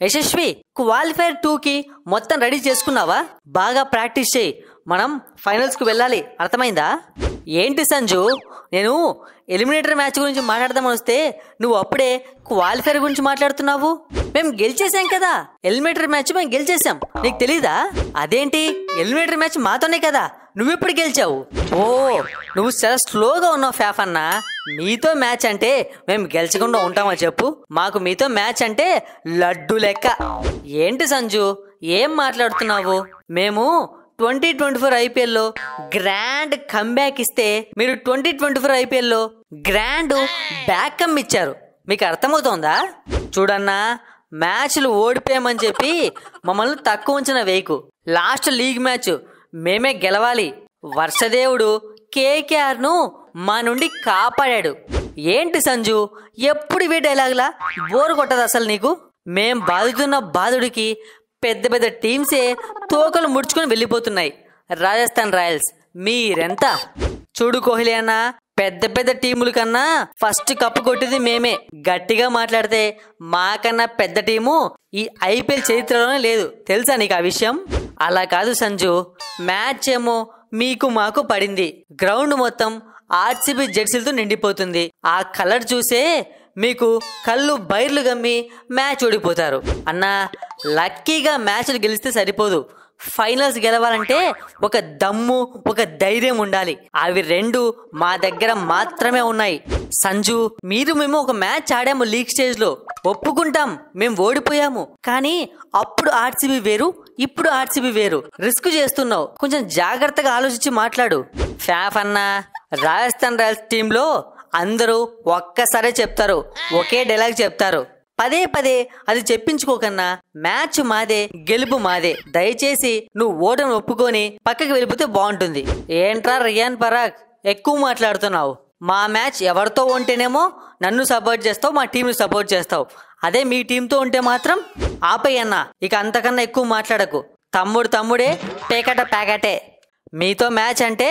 Yashasvi, qualifier 2కి మొత్తం ready చేసుకున్నావా? బాగా ప్రాక్టీస్ చేయి, మనం ఫైనల్స్కు వెళ్ళాలి, అర్థమైందా? ఏంటి సంజు, నేను ఎలిమినేటర్ మ్యాచ్ గురించి మాట్లాడదామని వస్తే నువ్వు అప్పుడే క్వాలిఫైర్ గురించి మాట్లాడుతున్నావు. మేము గెలిచేసాం కదా, ఎలిమినేటర్ మ్యాచ్ మేము గెలిచేసాం, నీకు తెలీదా? అదేంటి, ఎలిమినేటర్ మ్యాచ్ మాతోనే కదా, నువ్వెప్పుడు గెలిచావు? ఓ, నువ్వు చాలా స్లోగా ఉన్నావు ఫ్యాఫ్ అన్నా. మీతో మ్యాచ్ అంటే మేము గెలిచకుండా ఉంటామా చెప్పు? మాకు మీతో మ్యాచ్ అంటే లడ్డు లెక్క. ఏంటి సంజు, ఏం మాట్లాడుతున్నావు? మేము 2024 ఐపీఎల్లో గ్రాండ్ కమ్బ్యాక్ ఇస్తే మీరు 2024 ఐపీఎల్లో గ్రాండ్ బ్యాకమ్ ఇచ్చారు. మీకు అర్థమవుతోందా? చూడన్నా, మ్యాచ్లు ఓడిపోయామని చెప్పి మమ్మల్ని తక్కువ ఉంచిన వేయకు. లాస్ట్ లీగ్ మ్యాచ్ మేమే గెలవాలి. వర్షదేవుడు కేకేఆర్ ను మా నుండి కాపాడాడు. ఏంటి సంజు, ఎప్పుడు ఇవే డైలాగులా? బోరు కొట్టదు అసలు నీకు? మేం బాదుతున్న బాధుడికి పెద్ద పెద్ద టీమ్సే తోకలు ముడుచుకొని వెళ్ళిపోతున్నాయి. రాజస్థాన్ రాయల్స్ మీరెంత? చూడు కోహ్లీ అన్న, పెద్ద పెద్ద టీముల కన్నా ఫస్ట్ కప్పు కొట్టింది మేమే. గట్టిగా మాట్లాడితే మాకన్నా పెద్ద టీము ఈ ఐపీఎల్ చరిత్రలోనే లేదు, తెలుసా నీకు ఆ విషయం? అలా కాదు సంజు, మ్యాచ్ ఏమో మీకు మాకు పడింది, గ్రౌండ్ మొత్తం ఆర్సీబీ జెర్సీలతో నిండిపోతుంది. ఆ కలర్ చూసే మీకు కళ్ళు బైర్లు గమ్మి మ్యాచ్ ఓడిపోతారు. అన్నా, లక్కీగా మ్యాచ్లు గెలిస్తే సరిపోదు, ఫైనల్స్ గెలవాలంటే ఒక దమ్ము, ఒక ధైర్యం ఉండాలి. అవి రెండు మా దగ్గర మాత్రమే ఉన్నాయి. సంజు, మేము ఒక మ్యాచ్ ఆడాము లీగ్ స్టేజ్ లో, ఒప్పుకుంటాం మేము ఓడిపోయాము. కానీ అప్పుడు ఆర్సీబీ వేరు, ఇప్పుడు ఆర్సీబీ వేరు. రిస్క్ చేస్తున్నావు, కొంచెం జాగ్రత్తగా ఆలోచించి మాట్లాడు. ఫ్యాఫ్ అన్నా, రాజస్థాన్ రాయల్స్ టీంలో అందరూ ఒక్కసారే చెప్తారు, ఒకే డైలాగ్ చెప్తారు. పదే పదే అది చెప్పించుకోకన్నా మ్యాచ్ మాదే, గెలుపు మాదే. దయచేసి నువ్వు ఓటమి ఒప్పుకొని పక్కకి వెళ్ళిపోతే బాగుంటుంది. ఏంట్రా రియాన్ పరాగ్, ఎక్కువ మాట్లాడుతున్నావు. మా మ్యాచ్ ఎవరితో ఉంటేనేమో నన్ను సపోర్ట్ చేస్తావు, మా టీంను సపోర్ట్ చేస్తావు. అదే మీ టీంతో ఉంటే మాత్రం ఆపేయన్నా, ఇక అంతకన్నా ఎక్కువ మాట్లాడకు. తమ్ముడే, పేకట ప్యాకెటే. మీతో మ్యాచ్ అంటే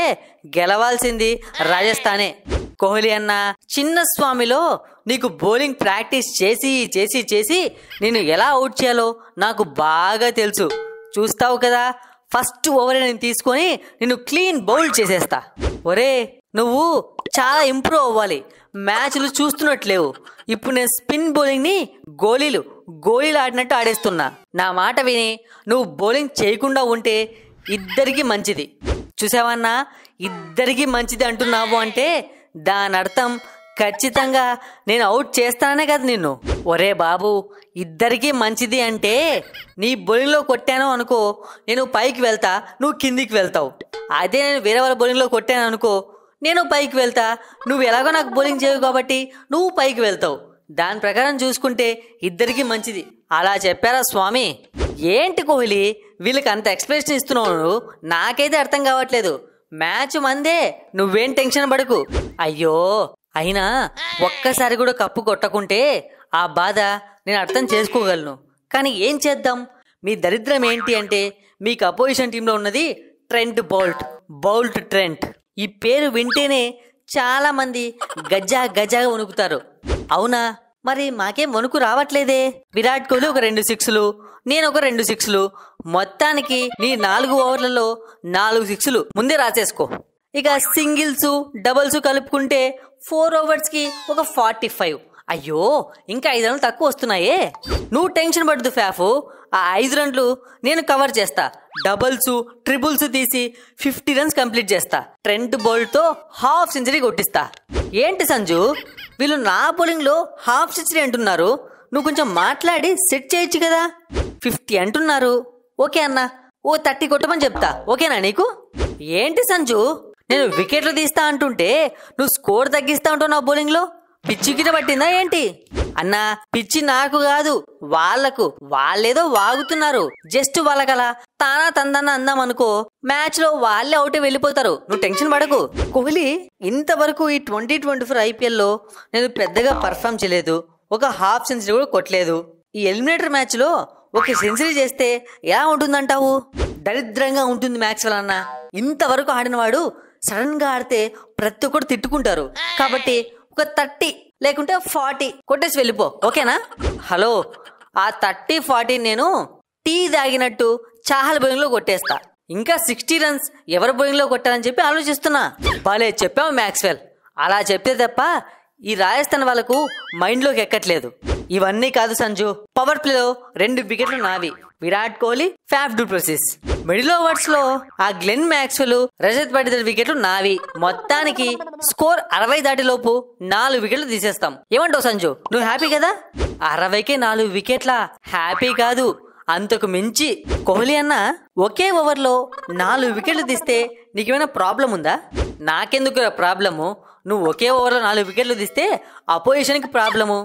గెలవాల్సింది రాజస్థానే. కోహ్లీ అన్న, చిన్న స్వామిలో నీకు బౌలింగ్ ప్రాక్టీస్ చేసి చేసి చేసి నేను ఎలా అవుట్ చేయాలో నాకు బాగా తెలుసు. చూస్తావు కదా, ఫస్ట్ ఓవర్ నేను తీసుకొని నిన్ను క్లీన్ బౌల్ చేసేస్తా. ఒరే, నువ్వు చాలా ఇంప్రూవ్ అవ్వాలి, మ్యాచ్లు చూస్తున్నట్లేవు. ఇప్పుడు నేను స్పిన్ బౌలింగ్ ని గోళీలు ఆడినట్టు ఆడేస్తున్నా. నా మాట విని నువ్వు బౌలింగ్ చేయకుండా ఉంటే ఇద్దరికి మంచిది. చూసావన్నా, ఇద్దరికి మంచిది అంటున్నావు అంటే దాని అర్థం ఖచ్చితంగా నేను అవుట్ చేస్తానే కదా నిన్ను. ఒరే బాబు, ఇద్దరికీ మంచిది అంటే నీ బౌలింగ్లో కొట్టాను అనుకో, నేను పైకి వెళ్తా, నువ్వు కిందికి వెళ్తావు. అదే నేను వేరే వాళ్ళ బౌలింగ్లో కొట్టాను అనుకో, నేను పైకి వెళ్తా, నువ్వు ఎలాగో నాకు బౌలింగ్ చేయవు కాబట్టి నువ్వు పైకి వెళ్తావు. దాని ప్రకారం చూసుకుంటే ఇద్దరికి మంచిది. అలా చెప్పారా స్వామి? ఏంటి కోహ్లీ, వీళ్ళకి అంత ఎక్స్ప్రెషన్ ఇస్తున్నావు? నాకైతే అర్థం కావట్లేదు. మ్యాచ్ మందే, నువ్వేం టెన్షన్ పడకు. అయ్యో, అయినా ఒక్కసారి కూడా కప్పు కొట్టకుంటే ఆ బాధ నేను అర్థం చేసుకోగలను. కానీ ఏం చేద్దాం? మీ దరిద్రం ఏంటి అంటే మీకు అపోజిషన్ టీంలో ఉన్నది ట్రెంట్ బౌల్ట్ ట్రెంట్. ఈ పేరు వింటేనే చాలా మంది గజాగా వణుకుతారు. అవునా? మరి మాకేం వణుకు రావట్లేదే. విరాట్ కోహ్లీ ఒక 2 సిక్స్లు, నేను ఒక 2 సిక్స్లు, మొత్తానికి నీ 4 ఓవర్లలో 4 సిక్స్లు ముందే రాసేసుకో. ఇక సింగిల్స్ డబుల్స్ కలుపుకుంటే 4 ఓవర్స్ కి ఒక 45. అయ్యో, ఇంకా 5 రన్లు తక్కువ వస్తున్నాయే. నువ్వు టెన్షన్ పడదు ఫ్యాఫు, ఆ 5 రన్లు నేను కవర్ చేస్తా. డబుల్స్ ట్రిపుల్స్ తీసి 50 రన్స్ కంప్లీట్ చేస్తా. ట్రెంట్ బౌల్ట్ తో హాఫ్ సెంచరీ కొట్టిస్తా. ఏంటి సంజు, వీళ్ళు నా బౌలింగ్ లో హాఫ్ సెంచరీ అంటున్నారు, నువ్వు కొంచెం మాట్లాడి సెట్ చేయొచ్చు కదా. 50 అంటున్నారు, ఓకే అన్నా, ఓ 30 కొట్టమని చెప్తా, ఓకేనా నీకు? ఏంటి సంజు, నేను వికెట్లు తీస్తా అంటుంటే నువ్వు స్కోర్ తగ్గిస్తా ఉంటావు నా బౌలింగ్ లో. పిచ్చి గిట పట్టిందా ఏంటి? అన్నా, పిచ్చి నాకు కాదు, వాళ్లకు. వాళ్ళేదో వాగుతున్నారు, జస్ట్ వాళ్ళకలా తానా తందన్న అందాం అనుకో, మ్యాచ్ లో వాళ్ళే అవుట్ వెళ్ళిపోతారు. నువ్వు టెన్షన్ పడకు. కోహ్లీ ఇంతవరకు ఈ 2024 ఐపీఎల్ లో నేను పెద్దగా పర్ఫామ్ చేయలేదు, ఒక హాఫ్ సెంచరీ కూడా కొట్టలేదు. ఈ ఎలిమినేటర్ మ్యాచ్ లో ఒక సెంచరీ చేస్తే ఎలా ఉంటుందంటావు? దరిద్రంగా ఉంటుంది మ్యాచ్ వలన. ఇంతవరకు ఆడినవాడు సడన్ గా ఆడితే ప్రతి ఒక్కరు తిట్టుకుంటారు. కాబట్టి ఒక 30 లేకుంటే 40 కొట్టేసి వెళ్ళిపో, ఓకేనా? హలో, ఆ 30-40 నేను టీ తాగినట్టు చాహల్ బౌలింగ్లో కొట్టేస్తా. ఇంకా 60 రన్స్ ఎవరి బౌలింగ్లో కొట్టాలని చెప్పి ఆలోచిస్తున్నా. భలే చెప్పావు మ్యాక్స్వెల్. అలా చెప్తే తప్ప ఈ రాజస్థాన్ వాళ్ళకు మైండ్లోకి ఎక్కట్లేదు. ఇవన్నీ కాదు సంజు, పవర్ ప్లేలో 2 వికెట్లు నావి. Virat Kohli, ఫ్యాఫ్ du Plessis. Middle overs లో ఆ గ్లెన్ మ్యాక్స్వెల్, రజత్ పటిదార్ వికెట్లు నావి. మొత్తానికి స్కోర్ 60 దాటిలోపు 4 వికెట్లు తీసేస్తాం. ఏమంటావు సంజు, నువ్వు హ్యాపీ కదా? 60కే 4 వికెట్లా? హ్యాపీ కాదు, అంతకు మించి. కోహ్లీ అన్న ఒకే ఓవర్లో 4 వికెట్లు తీస్తే నీకేమైనా ప్రాబ్లం ఉందా? నాకెందుకు ప్రాబ్లము? నువ్వు ఒకే ఓవర్లో 4 వికెట్లు తీస్తే అపోజిషన్కి ప్రాబ్లము.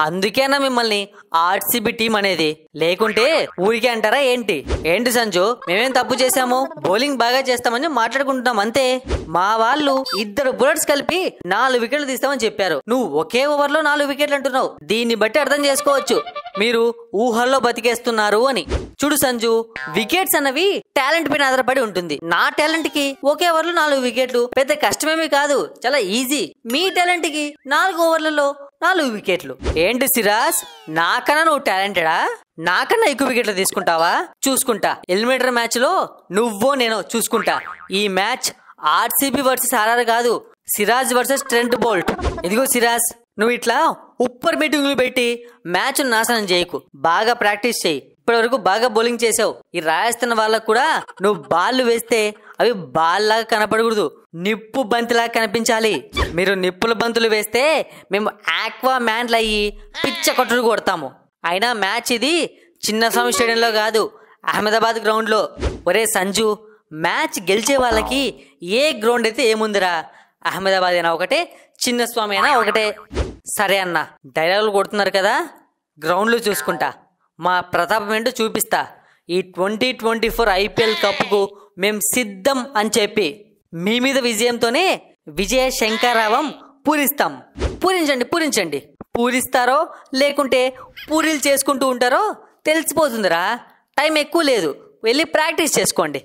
అందుకేనా మిమ్మల్ని ఆర్సీబీ టీం అనేది, లేకుంటే ఊరికే అంటారా ఏంటి? ఏంటి సంజు, మేమేం తప్పు చేశాము? బౌలింగ్ బాగా చేస్తామని మాట్లాడుకుంటున్నాం అంతే. మా వాళ్ళు 2 బౌలర్స్ కలిపి 4 వికెట్లు తీస్తామని చెప్పారు. నువ్వు ఒకే ఓవర్లో 4 వికెట్లు అంటున్నావు. దీన్ని బట్టి అర్థం చేసుకోవచ్చు మీరు ఊహల్లో బతికేస్తున్నారు అని. చూడు సంజు, వికెట్స్ అన్నవి టాలెంట్ పైన ఆధారపడి ఉంటుంది. నా టాలెంట్ కి ఒకే ఓవర్లో 4 వికెట్లు పెద్ద కష్టమేమీ కాదు, చాలా ఈజీ. మీ టాలెంట్ కి 4 ఓవర్లలో 4 వికెట్లు. ఏంటి సిరాజ్, నాకన్నా నువ్వు టాలెంటెడా? నాకన్నా ఎక్కువ వికెట్లు తీసుకుంటావా? చూసుకుంటా. ఎలిమినేటర్ మ్యాచ్ లో నువ్వో నేనో చూసుకుంటా. ఈ మ్యాచ్ ఆర్సీబీ వర్సెస్ ఆర్ఆర్ కాదు, సిరాజ్ వర్సెస్ ట్రెంట్ బోల్ట్. ఇదిగో సిరాజ్, నువ్వు ఇట్లా ఉప్పర్ మీటింగ్లు పెట్టి మ్యాచ్ నాశనం చేయకు. బాగా ప్రాక్టీస్ చేయి. ఇప్పటి వరకు బాగా బౌలింగ్ చేసావు. ఈ రాజస్థాన్ వాళ్ళకు కూడా నువ్వు బాల్ వేస్తే అవి బాల్ లాగా కనపడకూడదు, నిప్పు బంతిలాగా కనిపించాలి. మీరు నిప్పుల బంతులు వేస్తే మేము ఆక్వా మ్యాన్లు అయ్యి పిచ్చ కొట్టుడు కొడతాము. అయినా మ్యాచ్ ఇది చిన్నస్వామి స్టేడియంలో కాదు, అహ్మదాబాద్ గ్రౌండ్లో. ఒరే సంజు, మ్యాచ్ గెలిచే వాళ్ళకి ఏ గ్రౌండ్ అయితే ఏముందిరా? అహ్మదాబాద్ అయినా ఒకటే, చిన్నస్వామి అయినా ఒకటే. సరే అన్న, డైలాగులు కొడుతున్నారు కదా, గ్రౌండ్లో చూసుకుంటా. మా ప్రతాపం ఏంటో చూపిస్తా. ఈ 2024 ఐపీఎల్ కప్కు మేం సిద్ధం అని చెప్పి మీ మీద విజయంతోనే విజయ శంకరావం పూరిస్తాం. పూరించండి. పూరిస్తారో లేకుంటే పూరీలు చేసుకుంటూ ఉంటారో తెలిసిపోతుందిరా. టైం ఎక్కువ లేదు, వెళ్ళి ప్రాక్టీస్ చేసుకోండి.